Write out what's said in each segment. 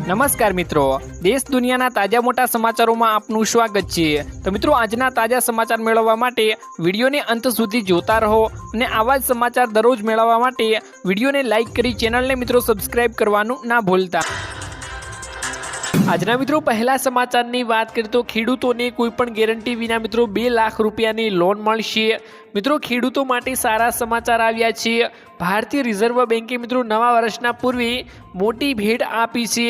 નમસ્કાર મિત્રો, દેશ દુનિયાના તાજા મોટા સમાચારોમાં આપનું સ્વાગત છે। તો મિત્રો, આજના તાજા સમાચાર મેળવવા માટે વિડીયોને અંત સુધી જોતા રહો અને આવા જ સમાચાર દરરોજ મેળવવા માટે વિડીયોને લાઇક કરી ચેનલને મિત્રો સબસ્ક્રાઇબ કરવાનું ના ભૂલતા। આજના મિત્રો પહેલા સમાચારની વાત કરીએ તો ખેડૂતોને કોઈપણ ગેરંટી વિના મિત્રો 2 લાખ રૂપિયાની લોન મળશે। મિત્રો, ખેડૂતો માટે સારા સમાચાર આવ્યા છે। ભારતીય રિઝર્વ બેન્કે મિત્રો નવા વર્ષના પૂર્વે મોટી ભેટ આપી છે,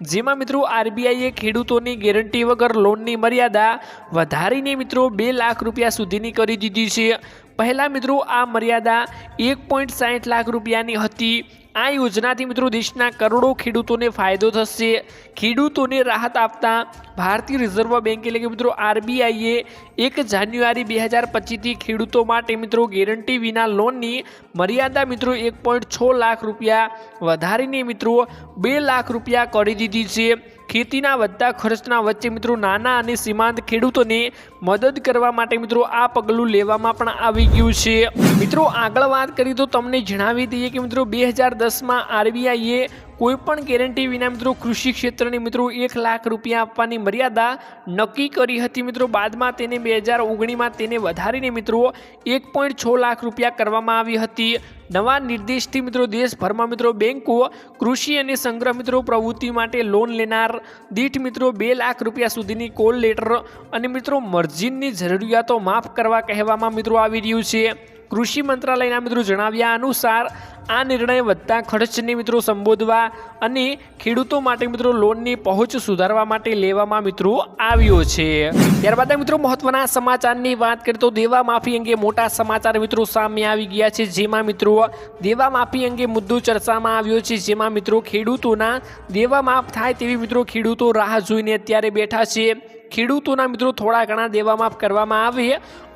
જેમાં મિત્રો આરબીઆઈએ ખેડૂતોની ગેરંટી વગર લોનની મર્યાદા વધારીને મિત્રો 2 લાખ રૂપિયા સુધીની કરી દીધી છે। પહેલા મિત્રો આ મર્યાદા 1.60 લાખ રૂપિયાની હતી। આ યોજનાથી મિત્રો દેશના કરોડો ખેડૂતોને ફાયદો થશે। ખેડૂતોને રાહત આપતા ભારતીય રિઝર્વ બેન્ક એટલે કે મિત્રો આરબીઆઈએ 1 જાન્યુઆરી 2025થી ખેડૂતો માટે મિત્રો ગેરંટી વિના લોનની મર્યાદા મિત્રો 1.6 લાખ રૂપિયા વધારીને મિત્રો 2 લાખ રૂપિયા કરી દીધી છે। ખેતીના વધતા ખર્ચના વચ્ચે મિત્રો નાના અને સીમાંત ખેડૂતોને મદદ કરવા માટે મિત્રો આ પગલું લેવામાં પણ આવી ગયું છે। મિત્રો, આગળ વાત કરીએ તો તમને જણાવી દઈએ કે મિત્રો 2010માં આરબીઆઈએ કોઈપણ ગેરંટી વિના મિત્રો કૃષિ ક્ષેત્રની મિત્રો 1 લાખ રૂપિયા આપવાની મર્યાદા નક્કી કરી હતી। મિત્રો બાદમાં તેને 2019માં તેને વધારીને મિત્રો 1.6 લાખ રૂપિયા કરવામાં આવી હતી। નવા નિર્દેશથી મિત્રો દેશભરમાં મિત્રો બેંકો કૃષિ અને સંગ્રહ મિત્રો પ્રવૃત્તિ માટે લોન લેનાર દીઠ મિત્રો 2 લાખ રૂપિયા સુધીની કોલ લેટર અને મિત્રો મર્જીનની જરૂરિયાતો માફ કરવા કહેવામાં મિત્રો આવી રહ્યું છે। કૃષિ મંત્રાલયના મિત્રો જણાવ્યા અનુસાર આ નિર્ણય વધતા ખર્ચને મિત્રો સંબોધવા અને ખેડૂતો માટે મિત્રો લોનની પહોંચ સુધારવા માટે લેવામાં મિત્રો આવ્યો છે। ત્યારબાદ મિત્રો મહત્વના સમાચારની વાત કરીએ તો દેવા માફી અંગે મોટા સમાચાર મિત્રો સામે આવી ગયા છે, જેમાં મિત્રો દેવા માફી અંગે મુદ્દો ચર્ચામાં આવ્યો છે, જેમાં મિત્રો ખેડૂતોના દેવા માફ થાય તેવી મિત્રો ખેડૂતો રાહ જોઈને અત્યારે બેઠા છે। ખેડૂતોના મિત્રો થોડા ઘણા દેવા માફ કરવામાં આવે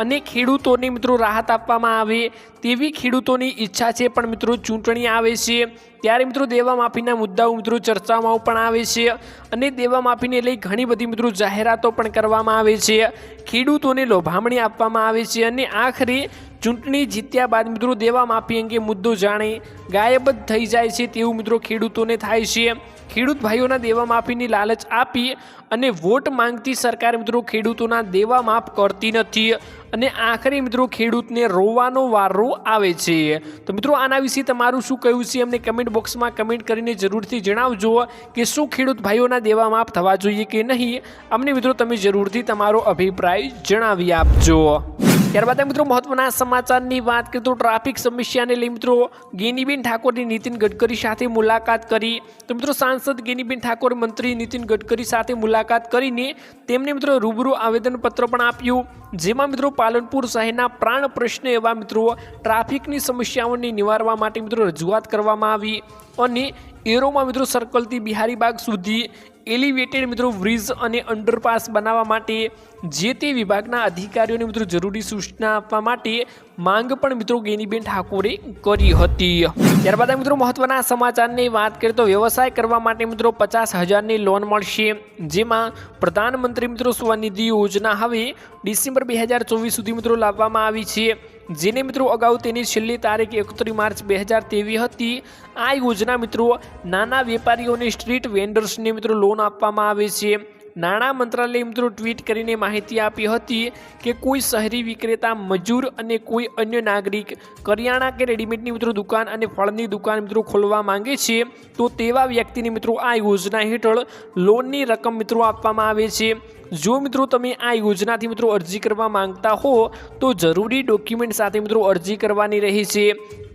અને ખેડૂતોને મિત્રો રાહત આપવામાં આવે તેવી ખેડૂતોની ઈચ્છા છે, પણ મિત્રો ચૂંટણી આવે છે ત્યારે મિત્રો દેવા માફીના મુદ્દાઓ મિત્રો ચર્ચામાં પણ આવે છે અને દેવા માફીને લઈ ઘણી બધી મિત્રો જાહેરાતો પણ કરવામાં આવે છે। ખેડૂતોને લોભામણી આપવામાં આવે છે અને આખરે ચૂંટણી જીત્યા બાદ મિત્રો દેવા માફી અંગે મુદ્દો જાણે ગાયબ જ થઈ જાય છે તેવું મિત્રો ખેડૂતોને થાય છે। ખેડૂત ભાઈઓના દેવા માફીની લાલચ આપી અને વોટ માંગતી સરકાર મિત્રો ખેડૂતોના દેવા માફ કરતી નથી અને આખરે મિત્રો ખેડૂતને રોવાનો વારો આવે છે। તો મિત્રો આના વિશે તમારું શું કહેવું છે અમને કમેન્ટ બોક્સમાં કમેન્ટ કરીને જરૂરથી જણાવજો કે શું ખેડૂત ભાઈઓના દેવા માફ થવા જોઈએ કે નહીં। અમને મિત્રો તમે જરૂરથી તમારો અભિપ્રાય જણાવી આપજો। ત્યારબાદ મિત્રો મહત્વના સમાચારની વાત કરીએ તો ટ્રાફિક સમસ્યાને લઈ મિત્રો ગેનીબેન ઠાકોરની નીતિન ગડકરી સાથે મુલાકાત કરી। તો મિત્રો સાંસદ ગેનીબેન ઠાકોર મંત્રી નીતિન ગડકરી સાથે મુલાકાત કરીને તેમને મિત્રો રૂબરૂ આવેદનપત્ર પણ આપ્યું, જેમાં મિત્રો પાલનપુર શહેરના પ્રાણ પ્રશ્ન એવા મિત્રો ટ્રાફિકની સમસ્યાઓને નિવારવા માટે મિત્રો રજૂઆત કરવામાં આવી અને એરોમાં મિત્રો સર્કલથી બિહારીબાગ સુધી એલિવેટેડ મિત્રો બ્રિજ અને અંડરપાસ બનાવવા માટે જે તે વિભાગના અધિકારીઓને મિત્રો જરૂરી સૂચના આપવા માટે માંગ પણ મિત્રો ગેનીબેન ઠાકોરે કરી હતી। ત્યારબાદ મિત્રો મહત્વના સમાચારની વાત કરીએ તો વ્યવસાય કરવા માટે મિત્રો 50,000ની લોન મળશે, જેમાં પ્રધાનમંત્રી મિત્રો સ્વનિધિ યોજના હવે ડિસેમ્બર 2024 સુધી મિત્રો લાવવામાં આવી છે, જેને મિત્રો અગાઉ તેની છેલ્લી તારીખ 31 માર્ચ 2023 હતી। આ યોજના મિત્રો નાના વેપારીઓને સ્ટ્રીટ વેન્ડર્સને મિત્રો લોન આપવામાં આવે છે। નાણાં મંત્રાલયે મિત્રો ટ્વીટ કરીને માહિતી આપી હતી કે કોઈ શહેરી વિક્રેતા, મજૂર અને કોઈ અન્ય નાગરિક કરિયાણા કે રેડીમેડની મિત્રો દુકાન અને ફળની દુકાન મિત્રો ખોલવા માંગે છે તો તેવા વ્યક્તિને મિત્રો આ યોજના હેઠળ લોનની રકમ મિત્રો આપવામાં આવે છે। જો મિત્રો તમે આ યોજનાથી મિત્રો અરજી કરવા માંગતા હો તો જરૂરી ડોક્યુમેન્ટ સાથે મિત્રો અરજી કરવાની રહે છે।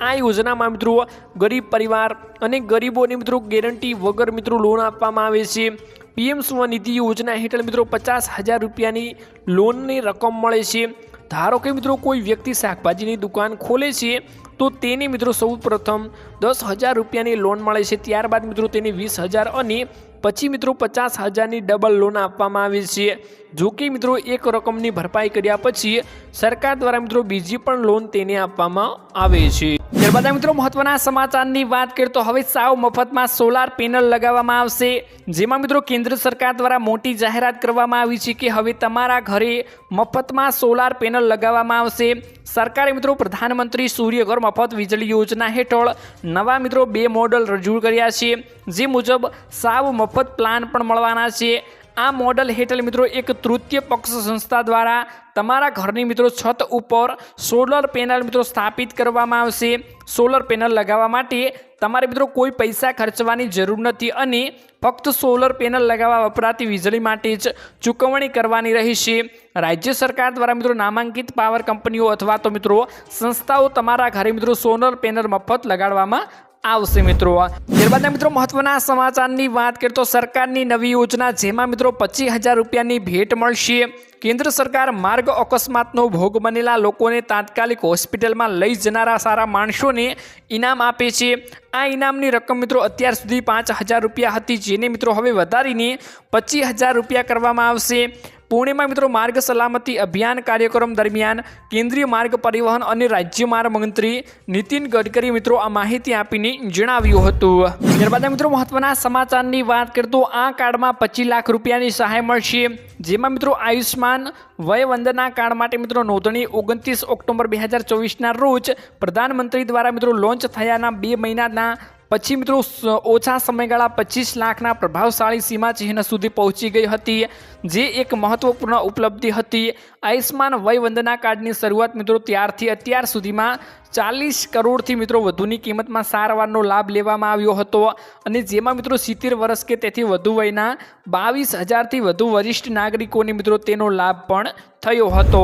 આ યોજનામાં મિત્રો ગરીબ પરિવાર અને ગરીબોને મિત્રો ગેરંટી વગર મિત્રો લોન આપવામાં આવે છે। પીએમ સ્વનિધિ યોજના હેઠળ મિત્રો 50,000 રૂપિયાની લોનની રકમ મળે છે। ધારો કે મિત્રો કોઈ વ્યક્તિ શાકભાજીની દુકાન ખોલે છે તો તેને મિત્રો સૌ પ્રથમ 10,000 રૂપિયાની લોન મળે છે, ત્યારબાદ મિત્રો તેને 20,000 અને પછી મિત્રો 50,000ની ડબલ લોન આપવામાં આવે છે। જો કે મિત્રો એક રકમની ભરપાઈ કર્યા પછી સરકાર દ્વારા મિત્રો બીજી પણ લોન તેને આપવામાં આવે છે। ત્યારબાદ મિત્રો મહત્વના સમાચારની વાત કરીએ તો હવે સાવ મફતમાં સોલાર પેનલ લગાવવામાં આવશે, જેમાં મિત્રો કેન્દ્ર સરકાર દ્વારા મોટી જાહેરાત કરવામાં આવી છે કે હવે તમારા ઘરે મફતમાં સોલાર પેનલ લગાવવામાં આવશે। સરકારે મિત્રો પ્રધાનમંત્રી સૂર્યઘર મફત વીજળી યોજના હેઠળ નવા મિત્રો 2 મોડલ રજૂ કર્યા છે, જે મુજબ સાવ મફત પ્લાન પણ મળવાના છે। આ મોડલ હેઠળ મિત્રો એક તૃતીય પક્ષ સંસ્થા દ્વારા તમારા ઘરની મિત્રો છત ઉપર સોલર પેનલ મિત્રો સ્થાપિત કરવામાં આવશે। સોલર પેનલ લગાવવા માટે તમારે મિત્રો કોઈ પૈસા ખર્ચવાની જરૂર નથી અને ફક્ત સોલર પેનલ લગાવવા વપરાતી વીજળી માટે જ ચૂકવણી કરવાની રહેશે। રાજ્ય સરકાર દ્વારા મિત્રો નામાંકિત પાવર કંપનીઓ અથવા તો મિત્રો સંસ્થાઓ તમારા ઘરે મિત્રો સોલર પેનલ મફત લગાડવામાં આવશે મિત્રો। ત્યારબાદ મિત્રો મહત્વના સમાચારની વાત કરીએ તો સરકારની નવી યોજના, જેમાં મિત્રો 25,000 રૂપિયાની ભેટ મળશે। કેન્દ્ર સરકાર માર્ગ અકસ્માતનો ભોગ બનેલા લોકોને તાત્કાલિક હોસ્પિટલમાં લઈ જનારા સારા માણસોને ઇનામ આપે છે। આ ઇનામની રકમ મિત્રો અત્યાર સુધી 5,000 રૂપિયા હતી, જેને મિત્રો હવે વધારીને 25,000 રૂપિયા કરવામાં આવશે। પુણેમાં મિત્રો માર્ગ સલામતી અભિયાન કાર્યક્રમ દરમિયાન કેન્દ્રીય માર્ગ પરિવહન અને રાજ્ય માર્ગ મંત્રી નીતિન ગડકરી મિત્રો આ માહિતી આપીને જણાવ્યું હતું। ત્યારબાદ મિત્રો મહત્વના સમાચારની વાત કરીએ તો આ કાર્ડમાં 25 લાખ રૂપિયાની સહાય મળશે, જેમાં મિત્રો આયુષ્માન વય વંદના કાર્ડ માટે મિત્રો નોંધણી 29 ઓક્ટોબર 2024ના રોજ પ્રધાનમંત્રી દ્વારા મિત્રો લોન્ચ થયાના 2 મહિનાના પછી મિત્રો ઓછા સમયગાળા 25 લાખના પ્રભાવશાળી સીમા ચિહ્ન સુધી પહોંચી ગઈ હતી, જે એક મહત્વપૂર્ણ ઉપલબ્ધિ હતી। આયુષ્માન વય વંદના કાર્ડની શરૂઆત મિત્રો ત્યારથી અત્યાર સુધીમાં 40 કરોડથી મિત્રો વધુની કિંમતમાં સારવારનો લાભ લેવામાં આવ્યો હતો, અને જેમાં મિત્રો 70 વર્ષ કે તેથી વધુ વયના 22,000થી વધુ વરિષ્ઠ નાગરિકોને મિત્રો તેનો લાભ પણ થયો હતો।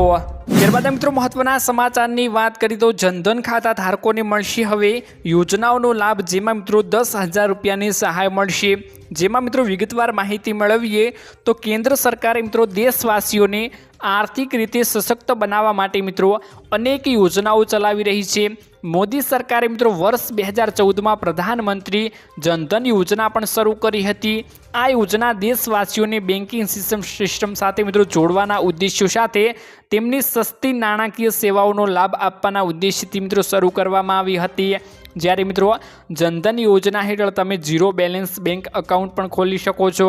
ત્યારબાદ મિત્રો મહત્વના સમાચારની વાત કરીએ તો જનધન ખાતા ધારકોને મળશે હવે યોજનાઓનો લાભ, જેમાં મિત્રો 10,000 રૂપિયાની સહાય મળશે। જેમાં મિત્રો વિગતવાર માહિતી મેળવીએ તો કેન્દ્ર સરકારે મિત્રો દેશવાસીઓને આર્થિક રીતે સશક્ત બનાવવા માટે મિત્રો અનેક યોજનાઓ ચલાવી રહી છે। મોદી સરકારે મિત્રો વર્ષ 2014માં પ્રધાનમંત્રી જનધન યોજના પણ શરૂ કરી હતી। આ યોજના દેશવાસીઓને બેન્કિંગ સિસ્ટમ સાથે મિત્રો જોડવાના ઉદ્દેશ્યો સાથે તેમની સસ્તી નાણાકીય સેવાઓનો લાભ આપવાના ઉદ્દેશ્યથી મિત્રો શરૂ કરવામાં આવી હતી। જ્યારે મિત્રો જનધન યોજના હેઠળ તમે 0 બેલેન્સ બેંક એકાઉન્ટ પણ ખોલી શકો છો।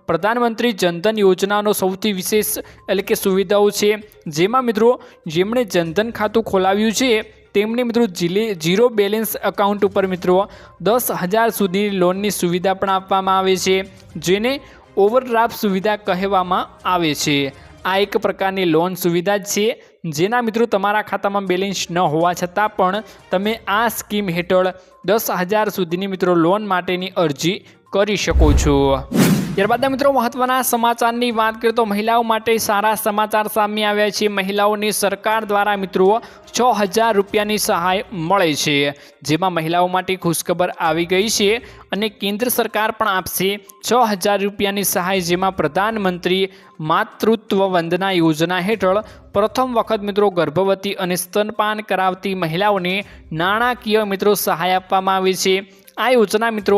પ્રધાનમંત્રી જનધન યોજનાનો સૌથી વિશેષ એટલે કે સુવિધાઓ છે, જેમાં મિત્રો જેમણે જનધન ખાતું ખોલાવ્યું છે તેમને મિત્રો 0 બેલેન્સ એકાઉન્ટ ઉપર મિત્રો 10,000 સુધીની લોનની સુવિધા પણ આપવામાં આવે છે, જેને ઓવરડ્રાફ્ટ સુવિધા કહેવામાં આવે છે। આ એક પ્રકારની લોન સુવિધા જ છે, જેના મિત્રો તમારા ખાતામાં બેલેન્સ ન હોવા છતાં પણ તમે આ સ્કીમ હેઠળ 10,000 સુધીની મિત્રો લોન માટેની અરજી કરી શકો છો। ત્યારબાદ મિત્રો મહત્વના સમાચારની વાત કરીએ તો મહિલાઓ માટે સારા સમાચાર સામે આવ્યા છે। મહિલાઓને સરકાર દ્વારા મિત્રો 6,000 રૂપિયાની સહાય મળે છે, જેમાં મહિલાઓ માટે ખુશખબર આવી ગઈ છે અને કેન્દ્ર સરકાર પણ આપશે 6,000 રૂપિયાની સહાય, જેમાં પ્રધાનમંત્રી માતૃત્વ વંદના યોજના હેઠળ પ્રથમ વખત મિત્રો ગર્ભવતી અને સ્તનપાન કરાવતી મહિલાઓને નાણાકીય મિત્રો સહાય આપવામાં આવે છે। આ યોજના મિત્રો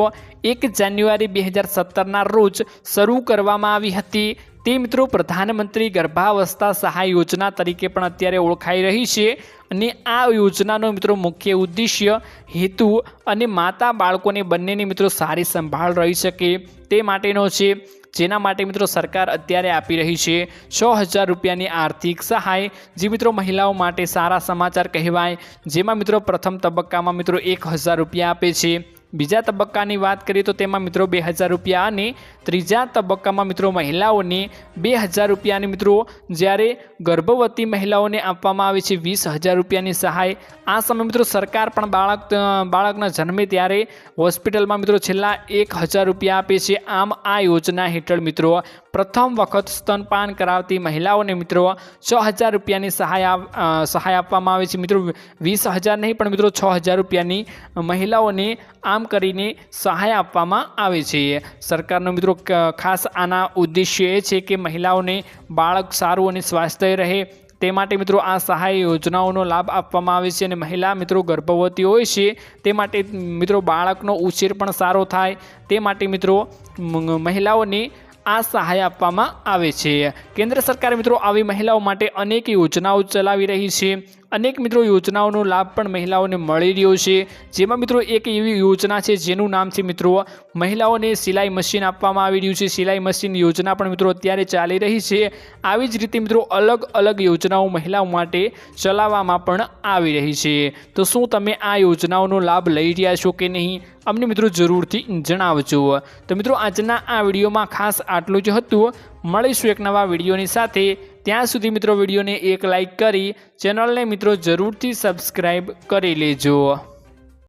1 જાન્યુઆરી 2017ના રોજ શરૂ કરવામાં આવી હતી। તે મિત્રો પ્રધાનમંત્રી ગર્ભાવસ્થા સહાય યોજના તરીકે પણ અત્યારે ઓળખાઈ રહી છે, અને આ યોજનાનો મિત્રો મુખ્ય ઉદ્દેશ્ય હેતુ અને માતા બાળકોને બંનેની મિત્રો સારી સંભાળ રહી શકે તે માટેનો છે, જેના માટે મિત્રો સરકાર અત્યારે આપી રહી છે 6,000 રૂપિયાની આર્થિક સહાય, જે મિત્રો મહિલાઓ માટે સારા સમાચાર કહેવાય। જેમાં મિત્રો પ્રથમ તબક્કામાં મિત્રો 1,000 રૂપિયા આપે છે, બીજા તબક્કાની વાત કરીએ તો તેમાં મિત્રો 2,000 રૂપિયા અને ત્રીજા તબક્કામાં મિત્રો મહિલાઓને 2,000 રૂપિયાની મિત્રો, જ્યારે ગર્ભવતી મહિલાઓને આપવામાં આવે છે 20,000 રૂપિયાની સહાય। આ સમયે મિત્રો સરકાર પણ બાળકના જન્મે ત્યારે હોસ્પિટલમાં મિત્રો છેલ્લા 1,000 રૂપિયા આપે છે। આમ આ યોજના હેઠળ મિત્રો પ્રથમ વખત સ્તનપાન કરાવતી મહિલાઓને મિત્રો 6,000 રૂપિયાની સહાય આપવામાં આવે છે। મિત્રો 20,000 નહીં પણ મિત્રો 6,000 રૂપિયાની મહિલાઓને આમ કરીને સહાય આપવામાં આવે છે। સરકારનો મિત્રો ખાસ આના ઉદ્દેશ્ય એ છે કે મહિલાઓને બાળક સારું અને સ્વાસ્થ્ય રહે તે માટે મિત્રો આ સહાય યોજનાઓનો લાભ આપવામાં આવે છે, અને મહિલા મિત્રો ગર્ભવતી હોય છે તે માટે મિત્રો બાળકનો ઉછેર પણ સારો થાય તે માટે મિત્રો મહિલાઓને આ સહાય આપવામાં આવે છે। કેન્દ્ર સરકાર મિત્રો આવી મહિલાઓ માટે અનેક યોજનાઓ ચલાવી રહી છે, અનેક મિત્રો યોજનાઓનો લાભ પણ મહિલાઓને મળી રહ્યો છે, જેમાં મિત્રો એક એવી યોજના છે જેનું નામ છે મિત્રો મહિલાઓને સિલાઈ મશીન આપવામાં આવી રહ્યું છે। સિલાઈ મશીન યોજના પણ મિત્રો અત્યારે ચાલી રહી છે। આવી જ રીતે મિત્રો અલગ અલગ યોજનાઓ મહિલાઓ માટે ચલાવવામાં પણ આવી રહી છે। તો શું તમે આ યોજનાઓનો લાભ લઈ રહ્યા છો કે નહીં, અમને મિત્રો જરૂરથી જણાવજો। તો મિત્રો આજના આ વિડીયોમાં ખાસ આટલું જ હતું। મળીશું એક નવા વિડીયોની સાથે, ત્યાં સુધી મિત્રો વિડીયોને એક લાઈક કરી ચેનલને મિત્રો જરૂરથી સબસ્ક્રાઈબ કરી લેજો।